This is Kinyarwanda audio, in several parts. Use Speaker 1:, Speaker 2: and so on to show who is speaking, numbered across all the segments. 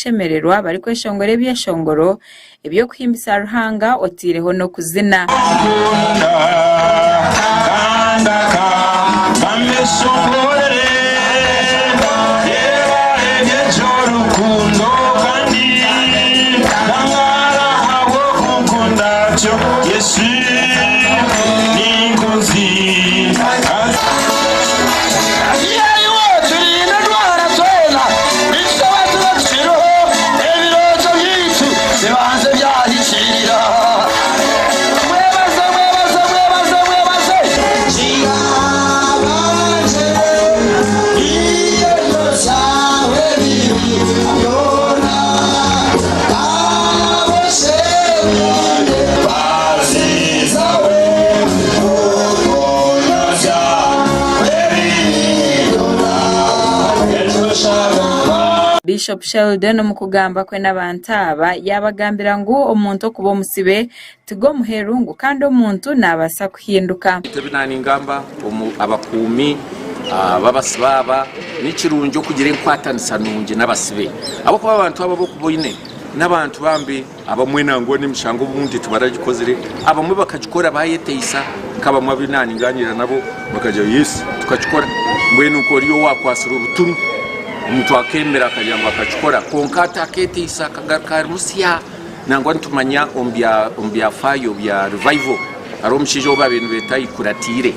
Speaker 1: kushemererwa bari kweshongora ebyeshongoro ebyo kuhimbisa Ruhanga otireho no kuzina. Bishop Sheldon omukugamba kwe n'abantaba yabagambira ngu omuntu kuba omusibe tigo muherungu kandi omuntu nabasa kuhinduka.
Speaker 2: Tebinani ngamba abakumi babasibaba n'ikirunjo kugira enkwatanisa nungi n'abasibe abo kuba abantu abo bokuboine n'abantu bambi abamwe nango n'emishango bundi tubaragikozere abamwe bakagikora bayeteisa kaba mwabinani nganyira nabo bakaje yes tukakikora mbwenu ukoriyo wakwasira ubutunu umuntu akemera akajyanga akakikora konkata aketisa kagaruka Rusiya nangwa ntumanya ombya fayo bya revival ari omushijo oba bintu betayikuratire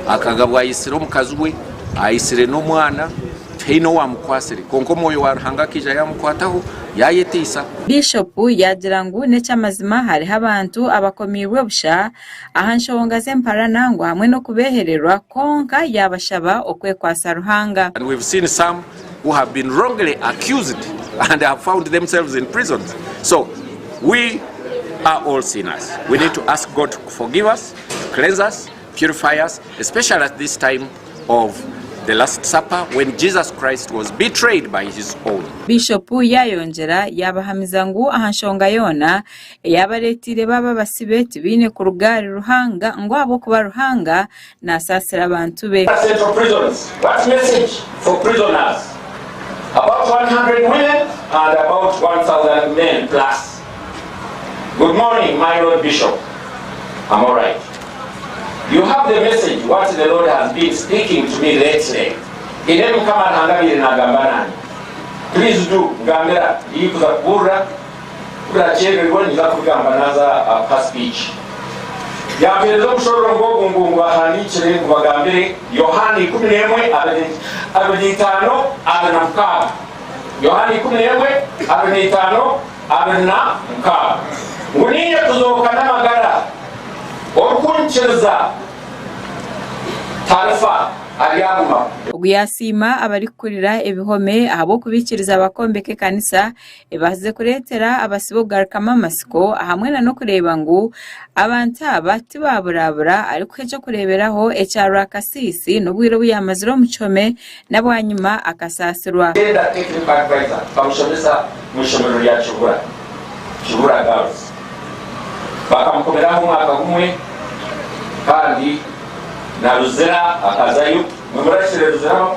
Speaker 2: akagabwa yisiro mukazwe ayisire no mwana teino wamukwasire konko moyo wa Ruhanga kija yamukwataho yayetisa.
Speaker 1: Bishop yagira ngu necyamazima hari abantu abakomirwe busha ahanshonga zempara nangwa hamwe no kubehererwa konka yabashaba okwekwasa Ruhanga.
Speaker 2: And we've seen some who have been wrongly accused and have found themselves in prisons. So we are all sinners. We need to ask God to forgive us, cleanse us, purify us, especially at this time of the Last Supper when Jesus Christ was betrayed by his own.
Speaker 1: Bishop yayongera yabahamiza ngu ahanshonga yona yabaretire baba basibeti bine ku rugari Ruhanga ngo abo kuba Ruhanga nasasira abantu be.
Speaker 3: Central prisons. What message for prisoners? About 100 women and about 1,000 men plus. Good morning, my Lord Bishop. I'm all right. You have the message, what the Lord has been speaking to me lately. Please do, Gambera, you could have Pura Cherry when you have to Gambanaza past speech. Yabelom Shorongo Gumba Hanichre, Wagambere, Yohani Kunemwe, Abeditano, Abenamka. Yohani Kunemwe, Abeditano, Abenamka. Unia to the Kanamagara. Okuncheza Tarifa Ariaguma.
Speaker 1: Uguyasima abarikurira ebihome abo kubikiriza abakombeke kanisa ebaze kuretera abasibo garukama masiko hamwe no kureba ngo abantu abati baburabura ariko cyo kureberaho ecyara kasisi no bwiro buyamaziro muchome nabwanyuma akasasirwa.
Speaker 3: Bamushomesa mushomero ya Chubura girls. Bakamukomeraho umwaka gumwe kandi na Ruzera akazayo mumurashire Ruzera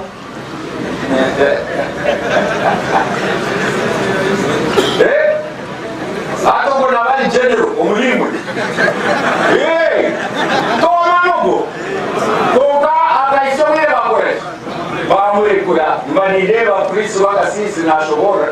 Speaker 3: ato bona bali general umulimu toma nogo koka akaisomwe bakore bamurekura mbanire ba polisi bakasisi nashobora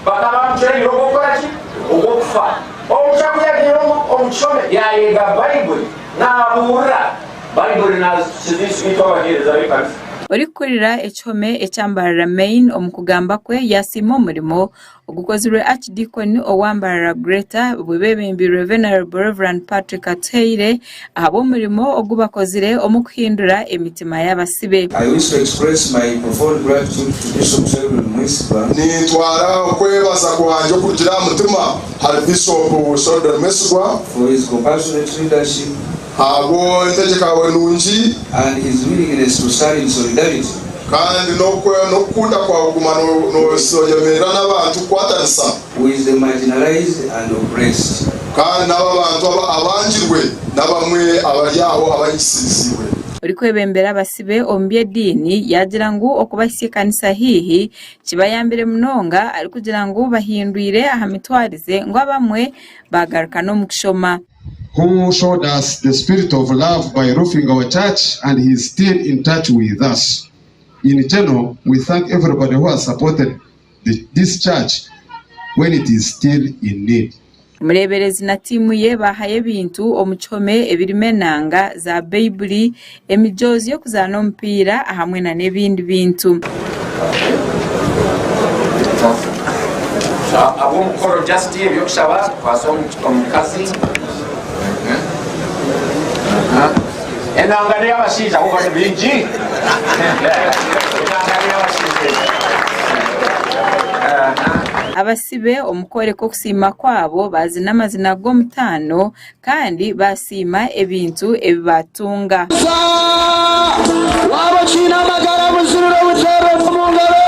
Speaker 3: bakabamchere yobokorachi ogokufa omuchakuya kirongo omuchome yayiga Bible na bura Bible na sizisi mitobahereza bikanisa.
Speaker 1: Orikurira echome echambarara main omukugamba kwe yasimo murimo ogukozwe archdeacon owambarara Greta bwebembire Venerable Reverend Patrick Ateire abo murimo ogubakozire omukuhindura emitima y'abasibe.
Speaker 4: I wish to express my profound gratitude to Bishop Sheldon Mwesiba.
Speaker 5: Ni twara okwebaza kwanje kugira mutima hari Bishop Sheldon Mwesiba
Speaker 4: for his compassionate leadership
Speaker 5: abo ntegekawe nungi
Speaker 4: and his willingness to serve in solidarity.
Speaker 5: Kandi nokunda kwa gumano no soyemera n'abantu kwatanisa
Speaker 4: with the marginalized and oppressed.
Speaker 5: Kandi n'abantu abanjirwe n'abamwe abaryaho abanyisisiwe.
Speaker 1: uri kwebembera abasibe omubyedini yagira ngu okubasya kanisa hihi kibayambire munonga ari kugira ngu bahindwire aha mitwarize ngo abamwe bagaruka no mukishoma.
Speaker 6: Who showed us the spirit of love by roofing our church, and he is still in touch with us. In general, we thank everybody who has supported this church when it is still in need.
Speaker 1: Mureberezi na timu ye bahaye bintu omuchome ebirimenanga za Bible emijozi yo kuzana ompira hamwe na nebindi bintu.
Speaker 3: Abo mukoro just here byokushaba kwaso omukazi. Enanga ne abashiza ko bali bingi. Enanga ne abashiza.
Speaker 1: Abasibe omukore ko kusima kwabo bazina amazina g'omutano kandi basima ebintu ebibatunga.
Speaker 7: Wabo china magara muzururo butero kumungaro.